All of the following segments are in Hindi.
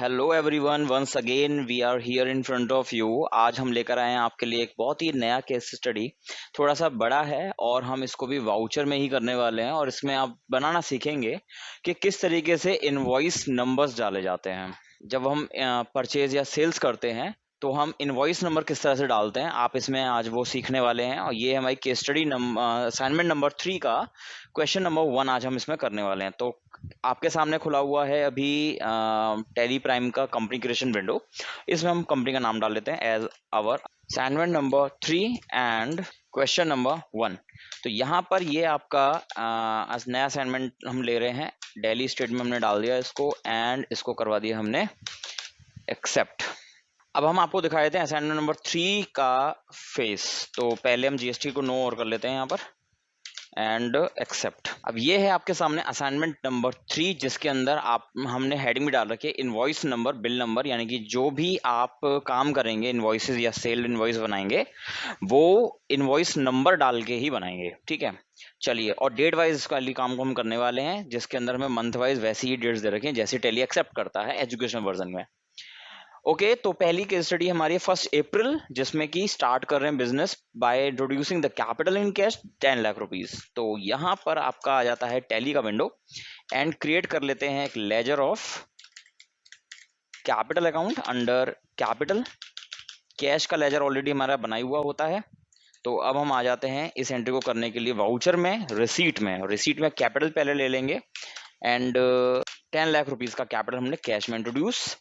Hello everyone, once again we are here in front of you. आज हम लेकर आए हैं आपके लिए एक बहुत ही नया केस स्टडी। थोड़ा सा बड़ा है और हम इसको भी वाउचर में ही करने वाले हैं और इसमें आप बनाना सीखेंगे कि किस तरीके से इनवॉइस नंबर्स डाले जाते हैं। जब हम परचेज या सेल्स करते हैं तो हम इनवॉइस नंबर किस तरह से डालते हैं, आप इसमें आज वो सीखने वाले हैं। और ये हमारी केस स्टडी असाइनमेंट नंबर 3 का क्वेश्चन नंबर 1 आज हम इसमें करने वाले हैं। तो आपके सामने खुला हुआ है अभी टेली प्राइम का कंपनी क्रिएशन विंडो। इसमें हम कंपनी का नाम डाल लेते हैं as our assignment number 3 and question number 1। तो यहाँ पर ये आपका नया असाइनमेंट हम ले रहे हैं। डेली स्टेट में हमने डाल दिया इसको एंड इसको करवा दिया हमने एक्सेप्ट। अब हम आपको दिखा देते हैं असाइनमेंट नंबर 3 का फेस। तो पहले हम जीएसटी को नो और कर लेते हैं यहाँ पर एंड एक्सेप्ट। अब ये है आपके सामने असाइनमेंट नंबर 3, जिसके अंदर आप हमने हेडिंग भी डाल रखी है इनवॉइस नंबर, बिल नंबर, यानी कि जो भी आप काम करेंगे इनवॉइसेस या सेल इनवॉइस बनाएंगे वो इनवॉइस नंबर डाल के ही बनाएंगे। ठीक है, चलिए। और डेट वाइज वाली काम को हम करने वाले हैं, जिसके अंदर हमें मंथ वाइज वैसी ही डेट्स दे रखे हैं जैसे टेली एक्सेप्ट करता है एजुकेशन वर्जन में। ओके, तो पहली केस स्टडी हमारी है 1 अप्रैल, जिसमें कि स्टार्ट कर रहे हैं business by introducing the capital in cash 10 lakh rupees. तो यहाँ पर आपका आ जाता है टैली का विंडो एंड क्रिएट कर लेते हैं एक laser of capital account under capital. Cash का लेजर ऑलरेडी हमारा बना हुआ होता है। तो अब हम आ जाते हैं इस एंट्री को करने के लिए वाउचर में, रिसीट में कैपिटल पहले ले लेंगे एंड 10 लाख रुपीज का कैपिटल हमने कैश में इंट्रोड्यूस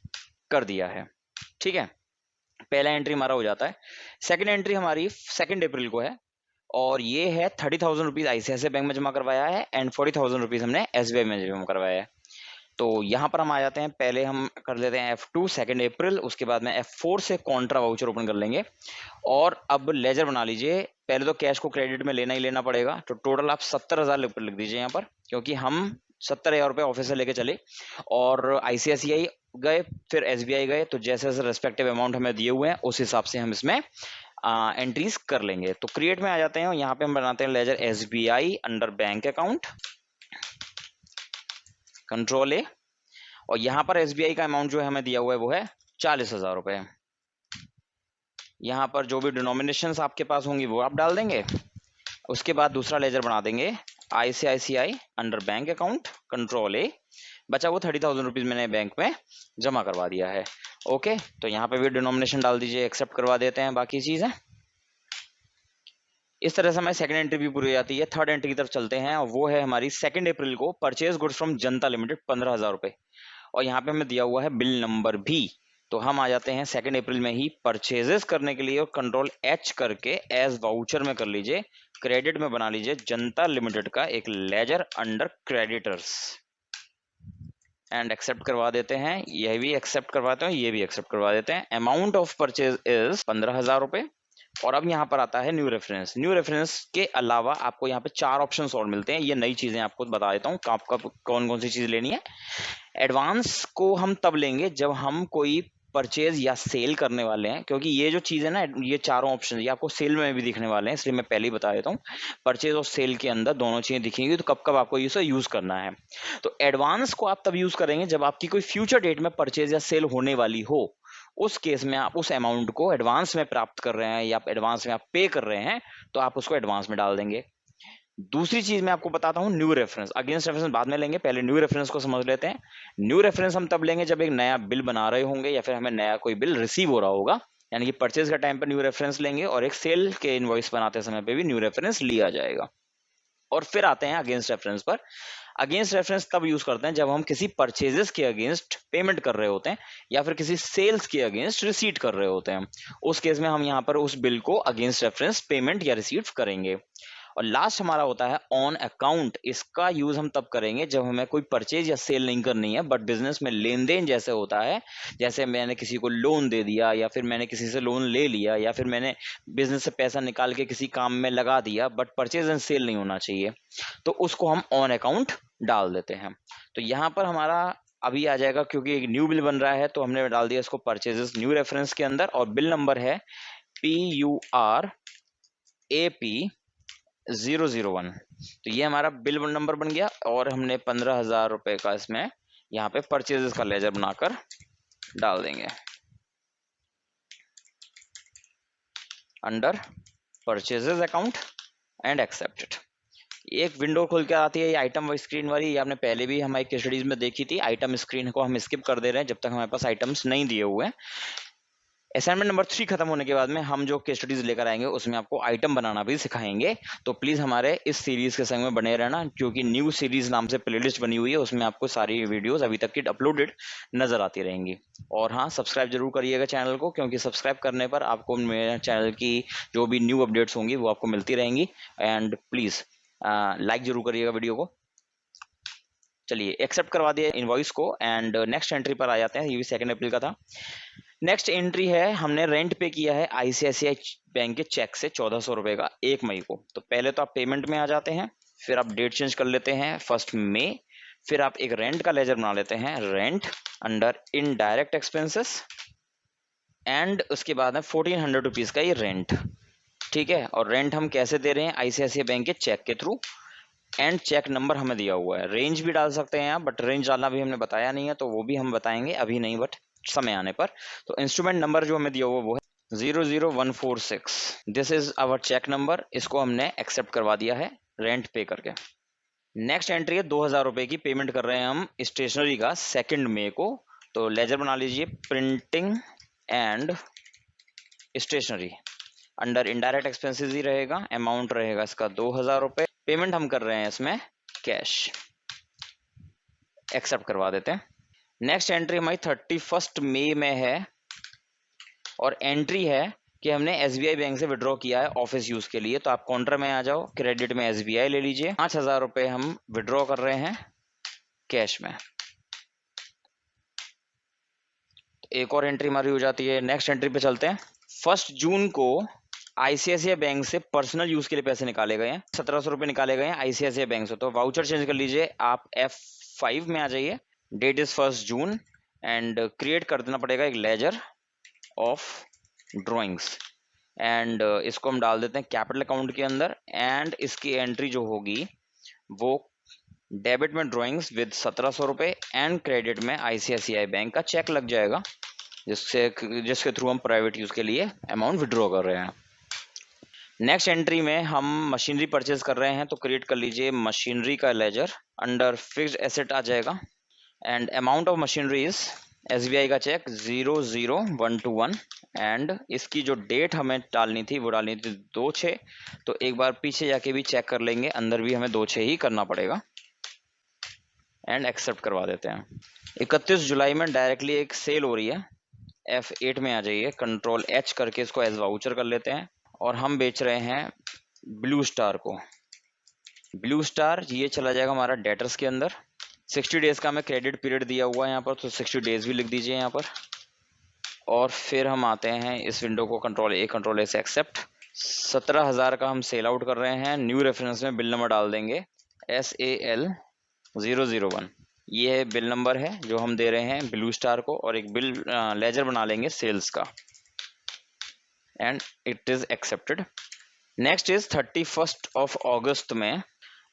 कर दिया है। ठीक है, पहला एंट्री हमारा हो जाता है। सेकंड एंट्री हमारी 2 अप्रैल को है और ये है 30,000 रुपीज आईसीआईसीआई बैंक में जमा करवाया है एंड 40,000 रुपीज हमने एसबीआई में जमा करवाया है। तो यहाँ पर हम आ जाते हैं, पहले हम कर लेते हैं F2 2 अप्रैल, उसके बाद में F4 से कॉन्ट्रा वाउचर ओपन कर लेंगे और अब लेजर बना लीजिए। पहले तो कैश को क्रेडिट में लेना ही लेना पड़ेगा, तो टोटल आप 70,000 लिख दीजिए यहाँ पर, क्योंकि हम 70,000 रुपये ऑफिस से लेके चले और आईसीआईसीआई गए फिर एसबीआई गए, तो जैसे जैसे रेस्पेक्टिव अमाउंट हमें दिए हुए हैं उस हिसाब से हम इसमें एंट्रीज कर लेंगे। तो क्रिएट में आ जाते हैं और यहाँ पे हम बनाते हैं ledger SBI under bank account, control A, और यहाँ पर एसबीआई का अमाउंट जो है हमें दिया हुआ है वो है 40,000 रुपये। यहाँ पर जो भी डिनोमिनेशंस आपके पास होंगी वो आप डाल देंगे। उसके बाद दूसरा लेजर बना देंगे ICICI under bank account, control ए, बचा वो 30,000 रुपीज मैंने बैंक में जमा करवा दिया है। ओके, तो यहाँ पे भी डिनोमिनेशन डाल दीजिए, एक्सेप्ट करवा देते हैं बाकी चीजें। इस तरह से हमारी सेकंड एंट्री भी पूरी हो जाती है। थर्ड एंट्री की तरफ चलते हैं और वो है हमारी 2 अप्रैल को purchase goods from Janata limited 15,000 रुपए, और यहाँ पे हमें दिया हुआ है बिल नंबर भी। तो हम आ जाते हैं 2 अप्रैल में ही परचेजेस करने के लिए और कंट्रोल एच करके एज वाउचर में कर लीजिए, क्रेडिट में बना लीजिए जनता लिमिटेड का एक ledger under creditors and accept करवा देते हैं। यह भी एक्सेप्ट करवाते हैं, ये भी एक्सेप्ट करवा देते हैं। अमाउंट ऑफ परचेज इज 15,000 रुपए। और अब यहाँ पर आता है न्यू रेफरेंस। न्यू रेफरेंस के अलावा आपको यहाँ पे 4 ऑप्शंस और मिलते हैं। ये नई चीजें आपको बता देता हूँ आपका कौन कौन सी चीज लेनी है। एडवांस को हम तब लेंगे जब हम कोई परचेज या सेल करने वाले हैं, क्योंकि ये जो चीज है ना, ये चारों ऑप्शन ये आपको सेल में भी दिखने वाले हैं, इसलिए मैं पहले ही बता देता हूँ। परचेज और सेल के अंदर दोनों चीजें दिखेंगी, तो कब कब आपको इसे यूज करना है। तो एडवांस को आप तब यूज करेंगे जब आपकी कोई फ्यूचर डेट में परचेज या सेल होने वाली हो। उस केस में आप उस अमाउंट को एडवांस में प्राप्त कर रहे हैं या एडवांस में आप पे कर रहे हैं, तो आप उसको एडवांस में डाल देंगे। दूसरी चीज मैं आपको बताता हूं, न्यू रेफरेंस। अगेंस्ट रेफरेंस बाद में लेंगे, पहले न्यू रेफरेंस को समझ लेते हैं। न्यू रेफरेंस हम तब लेंगे जब एक नया बिल बना रहे होंगे या फिर हमें नया कोई बिल रिसीव हो रहा होगा, यानी कि परचेज का टाइम पर न्यू रेफरेंस लेंगे और एक सेल के इनवॉइस बनाते समय पे भी न्यू रेफरेंस लिया जाएगा। और फिर आते हैं अगेंस्ट रेफरेंस पर। अगेंस्ट रेफरेंस तब यूज करते हैं जब हम किसी परचेजेस के अगेंस्ट पेमेंट कर रहे होते हैं या फिर किसी सेल्स के अगेंस्ट रिसीट कर रहे होते हैं। उस केस में हम यहाँ पर उस बिल को अगेंस्ट रेफरेंस पेमेंट या रिसीट करेंगे। और लास्ट हमारा होता है ऑन अकाउंट। इसका यूज हम तब करेंगे जब हमें कोई परचेज या सेल नहीं करनी है, बट बिजनेस में लेन देन जैसे होता है, जैसे मैंने किसी को लोन दे दिया या फिर मैंने किसी से लोन ले लिया या फिर मैंने बिजनेस से पैसा निकाल के किसी काम में लगा दिया, बट परचेज एंड सेल नहीं होना चाहिए, तो उसको हम ऑन अकाउंट डाल देते हैं। तो यहाँ पर हमारा अभी आ जाएगा, क्योंकि एक न्यू बिल बन रहा है तो हमने डाल दिया इसको परचेजेस न्यू रेफरेंस के अंदर, और बिल नंबर है PURAP001। तो ये हमारा बिल नंबर बन गया और हमने 15,000 रुपए का इसमें यहाँ पे परचेजेस का लेजर बनाकर डाल देंगे under purchases account and accepted. एक विंडो खुल के आती है ये आइटम स्क्रीन वाली, ये आपने पहले भी हमारी केस स्टडीज में देखी थी। आइटम स्क्रीन को हम स्किप कर दे रहे हैं जब तक हमारे पास आइटम्स नहीं दिए हुए हैं। असाइनमेंट नंबर 3 खत्म होने के बाद में हम जो केस स्टडीज लेकर आएंगे उसमें आपको आइटम बनाना भी सिखाएंगे। तो प्लीज हमारे इस सीरीज के संग में बने रहना, क्योंकि न्यू सीरीज नाम से प्लेलिस्ट बनी हुई है, उसमें आपको सारी वीडियोस अभी तक की अपलोडेड नजर आती रहेंगी। और हाँ, सब्सक्राइब जरूर करिएगा चैनल को, क्योंकि सब्सक्राइब करने पर आपको मेरे चैनल की जो भी न्यू अपडेट्स होंगी वो आपको मिलती रहेंगी। एंड प्लीज लाइक जरूर करिएगा वीडियो को। चलिए, एक्सेप्ट करवा दिया इनवॉइस को एंड नेक्स्ट एंट्री पर आ जाते हैं। ये भी 2 अप्रैल का था। नेक्स्ट एंट्री है, हमने रेंट पे किया है आईसीआईसीआई बैंक के चेक से 1400 रुपए का 1 मई को। तो पहले तो आप पेमेंट में आ जाते हैं, फिर आप डेट चेंज कर लेते हैं 1 मई, फिर आप एक रेंट का लेजर बना लेते हैं, rent under indirect expenses, and उसके बाद है 1400 रुपीज का ये रेंट। ठीक है, और रेंट हम कैसे दे रहे हैं? आईसीआईसीआई बैंक के चेक के थ्रू, एंड चेक नंबर हमें दिया हुआ है। रेंज भी डाल सकते हैं आप, बट रेंज डालना भी हमने बताया नहीं है, तो वो भी हम बताएंगे अभी नहीं, बट समय आने पर। तो इंस्ट्रूमेंट नंबर जो हमें दिया हुआ वो है 00146। This is our cheque number. इसको हमने एक्सेप्ट करवा दिया है रेंट पे करके। नेक्स्ट एंट्री है 2000 रुपए की, पेमेंट कर रहे हैं हम स्टेशनरी का 2 मई को। तो लेजर बना लीजिए printing and stationery, under indirect expenses ही रहेगा, अमाउंट रहेगा इसका 2000 रुपए। पेमेंट हम कर रहे हैं इसमें कैश, एक्सेप्ट करवा देते हैं। नेक्स्ट एंट्री हमारी 31 मई में है, और एंट्री है कि हमने एसबीआई बैंक से विड्रॉ किया है ऑफिस यूज के लिए। तो आप काउंटर में आ जाओ, क्रेडिट में एसबीआई ले लीजिए, 5000 रुपए हम विड्रॉ कर रहे हैं कैश में। एक और एंट्री हमारी हो जाती है। नेक्स्ट एंट्री पे चलते हैं। 1 जून को आईसीआईसीआई बैंक से पर्सनल यूज के लिए पैसे निकाले गए हैं, 1700 रुपए निकाले गए हैं आईसीआईसीआई बैंक से। तो वाउचर चेंज कर लीजिए, आप F5 में आ जाइए, डेट इज 1 जून, एंड क्रिएट कर देना पड़ेगा एक लेजर ऑफ ड्रॉइंग्स, एंड इसको हम डाल देते हैं कैपिटल अकाउंट के अंदर। एंड इसकी एंट्री जो होगी वो डेबिट में ड्रॉइंग्स विद 1700 रुपए, एंड क्रेडिट में आईसीआईसीआई बैंक का चेक लग जाएगा, जिसके थ्रू हम प्राइवेट यूज के लिए अमाउंट विड्रॉ कर रहे हैं। नेक्स्ट एंट्री में हम मशीनरी परचेज कर रहे हैं, तो क्रिएट कर लीजिए मशीनरी का लेजर, अंडर फिक्स्ड एसेट आ जाएगा, and amount of machinery is SBI का चेक 00121, एंड इसकी जो डेट हमें डालनी थी वो डालनी थी 2/6। तो एक बार पीछे जाके भी चेक कर लेंगे, अंदर भी हमें 2/6 ही करना पड़ेगा, एंड एक्सेप्ट करवा देते हैं। 31 जुलाई में डायरेक्टली एक सेल हो रही है, F8 में आ जाइए, कंट्रोल H करके इसको एज वाउचर कर लेते हैं, और हम बेच रहे हैं ब्लू स्टार को। ब्लू स्टार ये चला जाएगा हमारा डेटर्स के अंदर। 60 डेज का हमें क्रेडिट पीरियड दिया हुआ है यहाँ पर, तो 60 डेज भी लिख दीजिए यहाँ पर। और फिर हम आते हैं इस विंडो को कंट्रोल ए से एक्सेप्ट। 17,000 का हम सेल आउट कर रहे हैं। न्यू रेफरेंस में बिल नंबर डाल देंगे SAL001। ये बिल नंबर है जो हम दे रहे हैं ब्लू स्टार को, और एक बिल लेजर बना लेंगे सेल्स का, and it is accepted. Next is 31 अगस्त में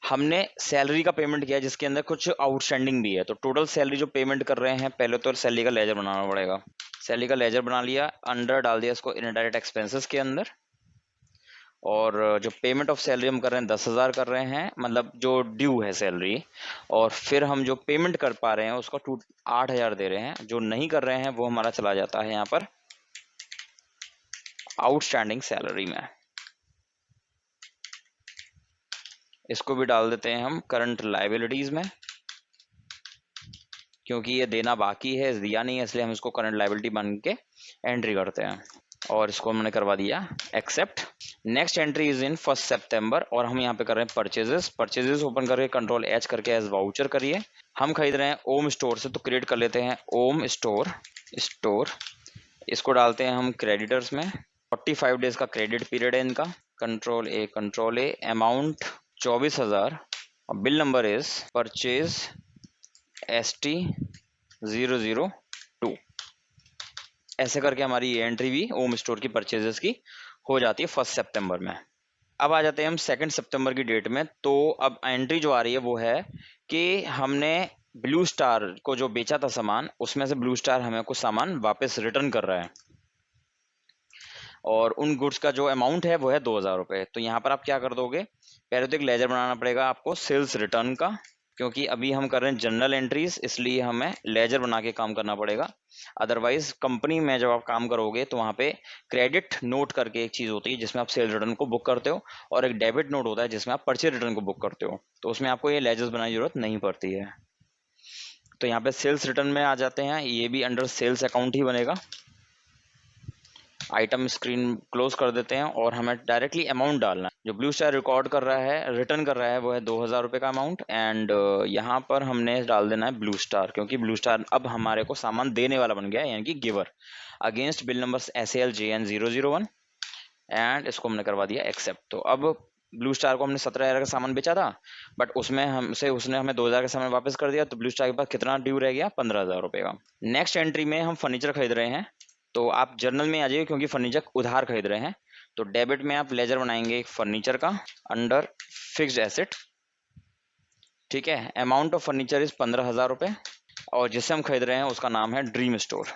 हमने सैलरी का पेमेंट किया, जिसके अंदर कुछ आउटस्टैंडिंग भी है। तो टोटल सैलरी जो पेमेंट कर रहे हैं, पहले तो सैलरी का लेजर बनाना पड़ेगा। सैलरी का लेजर बना लिया, अंडर डाल दिया इसको इनडायरेक्ट एक्सपेंसेस के अंदर, और जो पेमेंट ऑफ सैलरी हम कर रहे हैं 10,000 कर रहे हैं, मतलब जो ड्यू है सैलरी, और फिर हम जो पेमेंट कर पा रहे हैं उसका 8,000 दे रहे हैं। जो नहीं कर रहे हैं वो हमारा चला जाता है यहाँ पर आउटस्टैंडिंग सैलरी में। इसको भी डाल देते हैं हम करंट लाइबिलिटीज में, क्योंकि ये देना बाकी है, दिया नहीं है, इसलिए हम इसको करंट लाइबिलिटी बन के एंट्री करते हैं, और इसको हमने करवा दिया accept. Next entry is in 1 सितंबर, और हम यहाँ पे कर रहे हैं परचेजेस ओपन करके कंट्रोल H करके एज वाउचर करिए। हम खरीद रहे हैं ओम स्टोर से, तो क्रिएट कर लेते हैं ओम स्टोर। इसको डालते हैं हम क्रेडिटर्स में। 45 डेज का क्रेडिट पीरियड है इनका, कंट्रोल ए, अमाउंट 24,000, और bill number is purchase ST002। ऐसे करके हमारी ये एंट्री भी ओम स्टोर की परचेजेस की हो जाती है 1 सितंबर में। अब आ जाते हैं हम 2 सितंबर की डेट में। तो अब एंट्री जो आ रही है वो है कि हमने ब्लू स्टार को जो बेचा था सामान, उसमें से ब्लू स्टार हमें कुछ सामान वापस रिटर्न कर रहा है, और उन गुड्स का जो अमाउंट है वो है 2,000 रुपये। तो यहाँ पर आप क्या कर दोगे, पहले तो एक लेजर बनाना पड़ेगा आपको सेल्स रिटर्न का, क्योंकि अभी हम कर रहे हैं जनरल एंट्रीज, इसलिए हमें लेजर बना के काम करना पड़ेगा। अदरवाइज कंपनी में जब आप काम करोगे तो वहाँ पे क्रेडिट नोट करके एक चीज़ होती है जिसमें आप सेल्स रिटर्न को बुक करते हो, और एक डेबिट नोट होता है जिसमें आप परचेज रिटर्न को बुक करते हो, तो उसमें आपको ये लेजर्स बनाने की जरूरत नहीं पड़ती है। तो यहाँ पे सेल्स रिटर्न में आ जाते हैं, ये भी अंडर सेल्स अकाउंट ही बनेगा। आइटम स्क्रीन क्लोज कर देते हैं और हमें डायरेक्टली अमाउंट डालना है। जो ब्लू स्टार रिकॉर्ड कर रहा है, रिटर्न कर रहा है, वो है 2,000 रुपये का अमाउंट, एंड यहाँ पर हमने डाल देना है ब्लू स्टार, क्योंकि ब्लू स्टार अब हमारे को सामान देने वाला बन गया है, यानी कि giver, against bill number SALJN001, and इसको हमने करवा दिया एक्सेप्ट। तो अब ब्लू स्टार को हमने 17,000 का सामान बेचा था, बट उसमें हमसे उसने हमें 2,000 का सामान वापस कर दिया, तो ब्लू स्टार के पास कितना ड्यू रह गया, 15,000 रुपये का। नेक्स्ट एंट्री में हम फर्नीचर खरीद रहे हैं, तो आप जर्नल में आ जाइए, क्योंकि फर्नीचर उधार खरीद रहे हैं। तो डेबिट में आप लेजर बनाएंगे एक फर्नीचर का अंडर फिक्स्ड एसेट, ठीक है। अमाउंट ऑफ फर्नीचर इज 15,000 रुपये, और जिससे हम खरीद रहे हैं उसका नाम है ड्रीम स्टोर।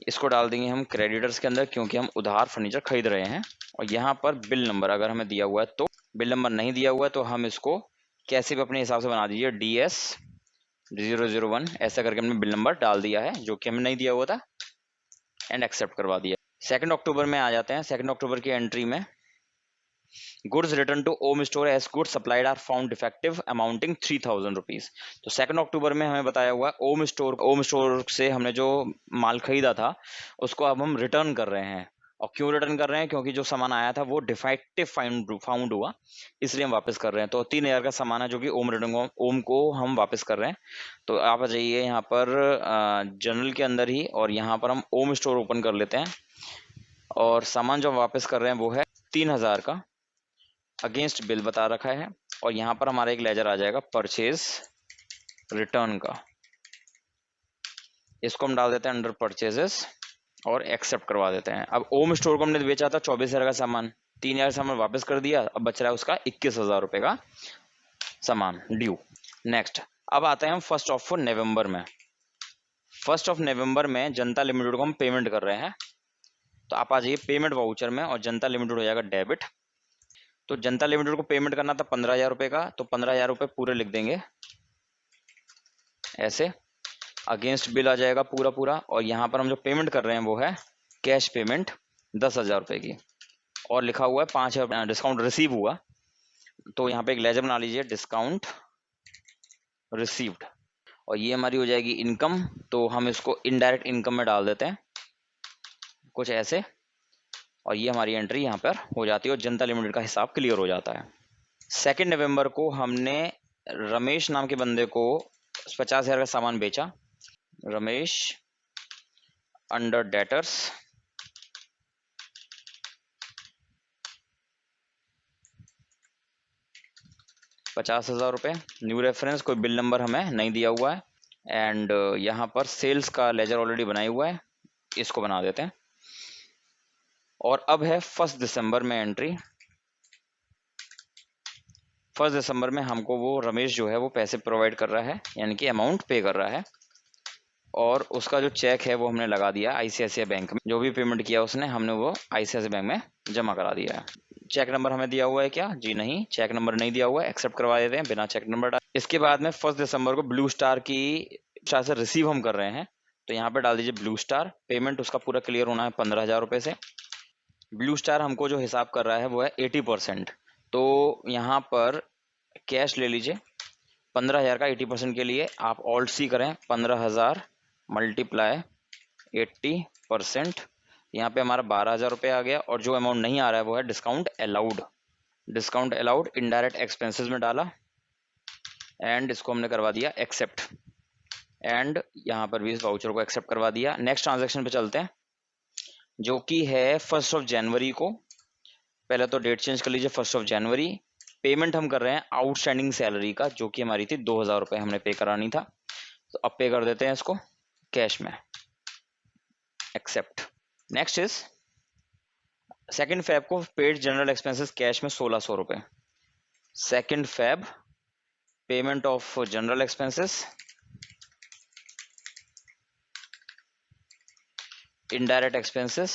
इसको डाल देंगे हम क्रेडिटर्स के अंदर, क्योंकि हम उधार फर्नीचर खरीद रहे हैं। और यहाँ पर बिल नंबर अगर हमें दिया हुआ है तो, बिल नंबर नहीं दिया हुआ है तो हम इसको कैसे भी अपने हिसाब से बना दीजिए, DS001 ऐसा करके हमने बिल नंबर डाल दिया है, जो कि हमें नहीं दिया हुआ था, एंड एक्सेप्ट करवा दिया। 2 अक्टूबर में आ जाते हैं। 2 अक्टूबर की एंट्री में goods return to Om store as goods supplied are found defective amounting 3,000 rupees. तो 2 अक्टूबर में हमें बताया हुआ है ओम स्टोर से हमने जो माल खरीदा था उसको अब हम रिटर्न कर रहे हैं। और क्यों रिटर्न कर रहे हैं, क्योंकि जो सामान आया था वो डिफेक्टिव फाउंड हुआ, इसलिए हम वापस कर रहे हैं। तो 3,000 का सामान है जो कि ओम को हम वापस कर रहे हैं। तो आप आ जाइए यहाँ पर जनरल के अंदर ही, और यहाँ पर हम ओम स्टोर ओपन कर लेते हैं, और सामान जो हम वापस कर रहे हैं वो है 3,000 का, अगेंस्ट बिल बता रखा है। और यहाँ पर हमारा एक लेजर आ जाएगा परचेज रिटर्न का, इसको हम डाल देते हैं अंडर परचेजेस और एक्सेप्ट करवा देते हैं। अब ओम स्टोर को हमने बेचा था 24,000 का सामान, 3,000 सामान वापस कर दिया, अब बच रहा है उसका 21,000 रुपये का सामान ड्यू। नेक्स्ट, अब आते हैं हम 1 में। 1 में जनता लिमिटेड को हम पेमेंट कर रहे हैं, तो आप आ जाइए पेमेंट वाउचर में, और जनता लिमिटेड हो जाएगा डेबिट। तो जनता लिमिटेड को पेमेंट करना था 15,000 रुपये का, तो 15,000 रुपये पूरे लिख देंगे ऐसे, अगेंस्ट बिल आ जाएगा पूरा पूरा। और यहाँ पर हम जो पेमेंट कर रहे हैं वो है कैश पेमेंट 10,000 रुपये की, और लिखा हुआ है 5,000 डिस्काउंट रिसीव हुआ। तो यहाँ पे एक लेजर बना लीजिए डिस्काउंट रिसीव्ड, और ये हमारी हो जाएगी इनकम। तो हम इसको इनडायरेक्ट इनकम में डाल देते हैं कुछ ऐसे, और ये हमारी एंट्री यहाँ पर हो जाती है, और जनता लिमिटेड का हिसाब क्लियर हो जाता है। 2 नवंबर को हमने रमेश नाम के बंदे को 50,000 का सामान बेचा, Ramesh under debtors, ₹50,000। New reference, कोई बिल नंबर हमें नहीं दिया हुआ है, एंड यहाँ पर सेल्स का लेजर ऑलरेडी बनाया हुआ है, इसको बना देते हैं। और अब है 1 दिसंबर में एंट्री। 1 दिसंबर में हमको वो रमेश जो है वो पैसे प्रोवाइड कर रहा है, यानी कि अमाउंट पे कर रहा है, और उसका जो चेक है वो हमने लगा दिया ICICI बैंक में। जो भी पेमेंट किया उसने, हमने वो ICICI बैंक में जमा करा दिया है। चेक नंबर हमें दिया हुआ है क्या? जी नहीं, चेक नंबर नहीं दिया हुआ है, एक्सेप्ट करवा देते हैं बिना चेक नंबर डाल। इसके बाद में 1 दिसंबर को ब्लू स्टार से रिसीव हम कर रहे हैं, तो यहाँ पे डाल दीजिए ब्लू स्टार। पेमेंट उसका पूरा क्लियर होना है 15,000 रुपये से। ब्लू स्टार हमको जो हिसाब कर रहा है वो है 80%, तो यहाँ पर कैश ले लीजिए 15,000 का 80% के लिए आप ऑल्ट सी करें, 15,000 मल्टीप्लाई 80%, यहाँ पे हमारा 12,000 रुपये आ गया। और जो अमाउंट नहीं आ रहा है वो है discount allowed. Discount allowed indirect expenses में डाला, एंड इसको हमने करवा दिया एक्सेप्ट, एंड यहाँ पर भी इस वाउचर को एक्सेप्ट करवा दिया। नेक्स्ट ट्रांजैक्शन पे चलते हैं, जो कि है 1 जनवरी को। पहले तो डेट चेंज कर लीजिए, 1 जनवरी। पेमेंट हम कर रहे हैं आउटस्टैंडिंग सैलरी का, जो कि हमारी थी 2,000 रुपये हमने पे करानी था, तो अब पे कर देते हैं इसको कैश में, एक्सेप्ट। नेक्स्ट इज 2 फेब को पेड जनरल एक्सपेंसेस कैश में 1,600 रुपये। 2 Feb payment of general expenses indirect expenses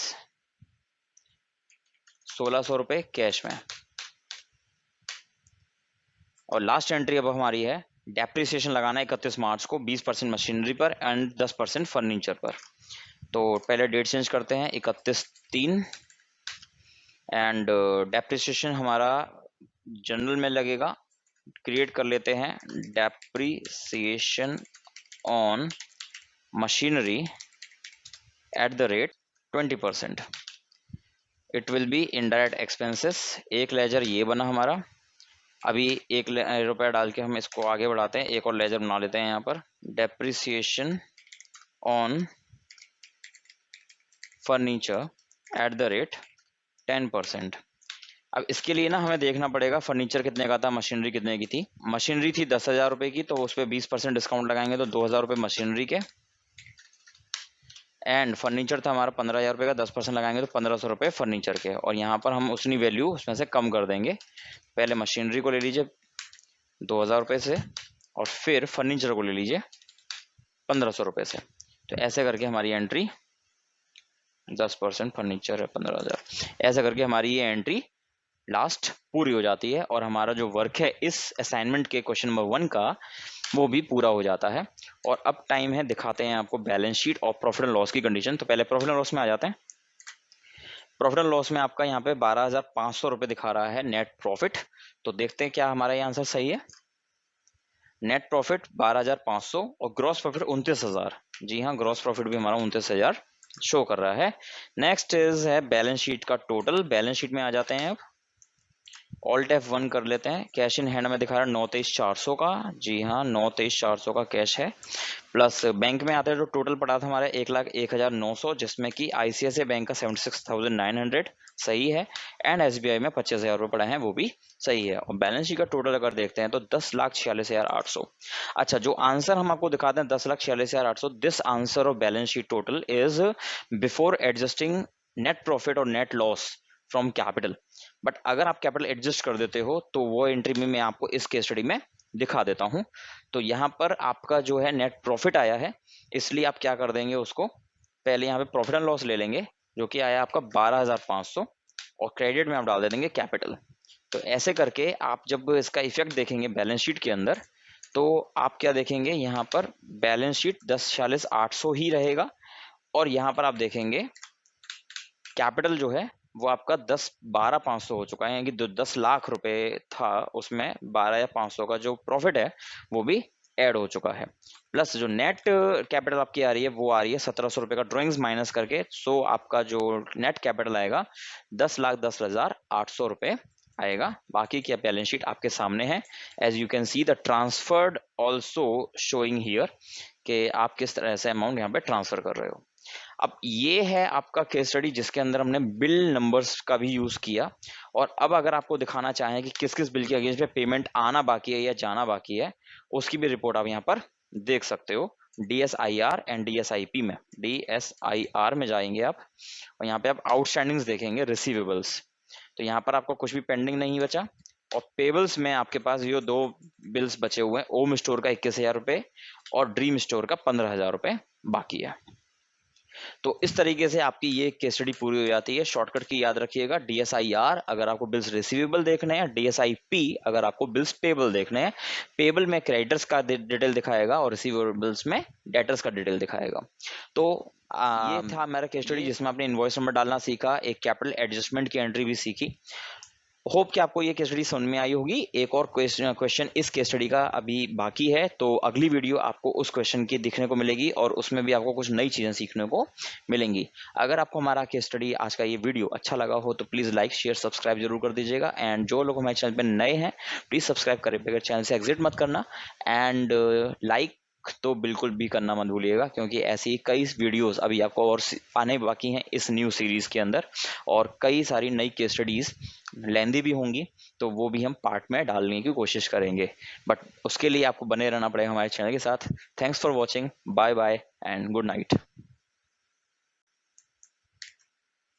1600 रुपये कैश में। और लास्ट एंट्री अब हमारी है डेप्रिसिएशन लगाना है 31 मार्च को 20% मशीनरी पर एंड 10% फर्नीचर पर। तो पहले डेट चेंज करते हैं 31/3 एंड डेप्रिसिएशन हमारा जनरल में लगेगा, क्रिएट कर लेते हैं depreciation on machinery at the rate 20%। It will be indirect expenses. एक लेजर ये बना हमारा। अभी 1 रुपया डाल के हम इसको आगे बढ़ाते हैं, एक और लेजर बना लेते हैं यहाँ पर, depreciation on furniture at the rate 10%। अब इसके लिए ना हमें देखना पड़ेगा फर्नीचर कितने का था, मशीनरी कितने की थी। मशीनरी थी 10,000 रुपये की, तो उस पर 20% डिस्काउंट लगाएंगे तो 2,000 रुपये मशीनरी के, एंड फर्नीचर था हमारा 15,000 रुपये का, 10% लगाएंगे तो 1,500 रुपये फर्नीचर के। और यहाँ पर हम उतनी वैल्यू उसमें से कम कर देंगे। पहले मशीनरी को ले लीजिए 2,000 रुपये से और फिर फर्नीचर को ले लीजिए 1,500 रुपये से। तो ऐसे करके हमारी एंट्री 10% फर्नीचर है 15,000, ऐसा करके हमारी ये एंट्री लास्ट पूरी हो जाती है और हमारा जो वर्क है इस असाइनमेंट के क्वेश्चन नंबर 1 का वो भी पूरा हो जाता है। और अब टाइम है दिखाते हैं आपको बैलेंस शीट और प्रॉफिट एंड लॉस की कंडीशन। तो पहले प्रॉफिट एंड लॉस में आ जाते हैं। प्रॉफिट एंड लॉस में आपका यहाँ पे 12,500 रुपये दिखा रहा है नेट प्रॉफिट। तो देखते हैं क्या हमारा ये आंसर सही है। नेट प्रॉफिट 12,500 और ग्रॉस प्रॉफिट 29,000। जी हाँ, ग्रॉस प्रॉफिट भी हमारा 29,000 शो कर रहा है। नेक्स्ट इज है बैलेंस शीट का टोटल। बैलेंस शीट में आ जाते हैं अब, ऑल्ट F1 कर लेते हैं। कैश इन हैंड में दिखा रहा है 9,23,400 का। जी हाँ, 9,23,400 का कैश है। प्लस बैंक में आते हैं तो टोटल पड़ा था हमारे 1,01,900, जिसमें कि ICICI बैंक का 76,900 सही है एंड SBI में 25,000 रुपये पड़ा है, वो भी सही है। और बैलेंस शीट का टोटल अगर देखते हैं तो 10,46,800। अच्छा, जो आंसर हम आपको दिखाते हैं 10,46,800, this answer of balance sheet total is before adjusting net profit और net loss from capital. But अगर आप कैपिटल एडजस्ट कर देते हो तो वो एंट्री में मैं आपको इस केस स्टडी में दिखा देता हूं। तो यहाँ पर आपका जो है नेट प्रॉफिट आया है, इसलिए आप क्या कर देंगे, उसको पहले यहाँ पे प्रॉफिट एंड लॉस ले लेंगे जो कि आया आपका 12,500 और क्रेडिट में आप डाल दे देंगे कैपिटल। तो ऐसे करके आप जब इसका इफेक्ट देखेंगे बैलेंस शीट के अंदर तो आप क्या देखेंगे, यहाँ पर बैलेंस शीट 10,46,800 ही रहेगा और यहाँ पर आप देखेंगे कैपिटल जो है वो आपका 12,500 हो चुका है, यानी कि 10 लाख रुपए था उसमें 12 या 500 का जो प्रॉफिट है वो भी ऐड हो चुका है। प्लस जो नेट कैपिटल आपकी आ रही है वो आ रही है 1,700 रुपए का ड्रॉइंग्स माइनस करके। सो आपका जो नेट कैपिटल आएगा 10,10,800 रुपए आएगा। बाकी की बैलेंस शीट आपके सामने है। As you can see the transferred also showing here कि आप किस तरह से अमाउंट यहाँ पे ट्रांसफर कर रहे हो। अब ये है आपका केस स्टडी जिसके अंदर हमने बिल नंबर्स का भी यूज किया। और अब अगर आपको दिखाना चाहें कि किस किस बिल के अगेंस्ट पे पेमेंट आना बाकी है या जाना बाकी है, उसकी भी रिपोर्ट आप यहाँ पर देख सकते हो। DSIR एंड DSIP में, DSIR में जाएंगे आप और यहाँ पे आप आउटस्टैंडिंग्स देखेंगे, रिसीवेबल्स। तो यहाँ पर आपको कुछ भी पेंडिंग नहीं बचा। और पेबल्स में आपके पास ये 2 बिल्स बचे हुए हैं, ओम स्टोर का 21,000 रुपये और ड्रीम स्टोर का 15,000 रुपये बाकी है। तो इस तरीके से आपकी ये केस स्टडी पूरी हो जाती है। शॉर्टकट की याद रखिएगा, DSIR अगर आपको बिल्स रिसीवेबल देखने हैं, DSIP अगर आपको बिल्स पेबल देखने हैं। पेबल में क्रेडिटर्स का डिटेल दिखाएगा और रिसीवेबल्स में डेटर्स का डिटेल दिखाएगा। तो ये था मेरा केस स्टडी जिसमें आपने इनवॉइस नंबर डालना सीखा, एक कैपिटल एडजस्टमेंट की एंट्री भी सीखी। होप कि आपको ये केस स्टडी समझ में आई होगी। एक और क्वेश्चन इस केस स्टडी का अभी बाकी है, तो अगली वीडियो आपको उस क्वेश्चन की दिखने को मिलेगी और उसमें भी आपको कुछ नई चीज़ें सीखने को मिलेंगी। अगर आपको हमारा केस स्टडी आज का ये वीडियो अच्छा लगा हो तो प्लीज़ लाइक शेयर सब्सक्राइब जरूर कर दीजिएगा। एंड जो लोग हमारे चैनल पर नए हैं प्लीज़ सब्सक्राइब करें बगैर चैनल से एग्जिट मत करना। एंड लाइक तो बिल्कुल भी करना मत भूलिएगा, क्योंकि ऐसी कई वीडियोस अभी आपको और आने बाकी हैं इस न्यू सीरीज़ के अंदर। और कई सारी नई केस स्टडीज़ लेंदी भी होंगी तो वो भी हम पार्ट में डालने की कोशिश करेंगे। बट उसके लिए आपको बने रहना पड़ेगा हमारे चैनल के साथ। Thanks for watching, bye bye and good night.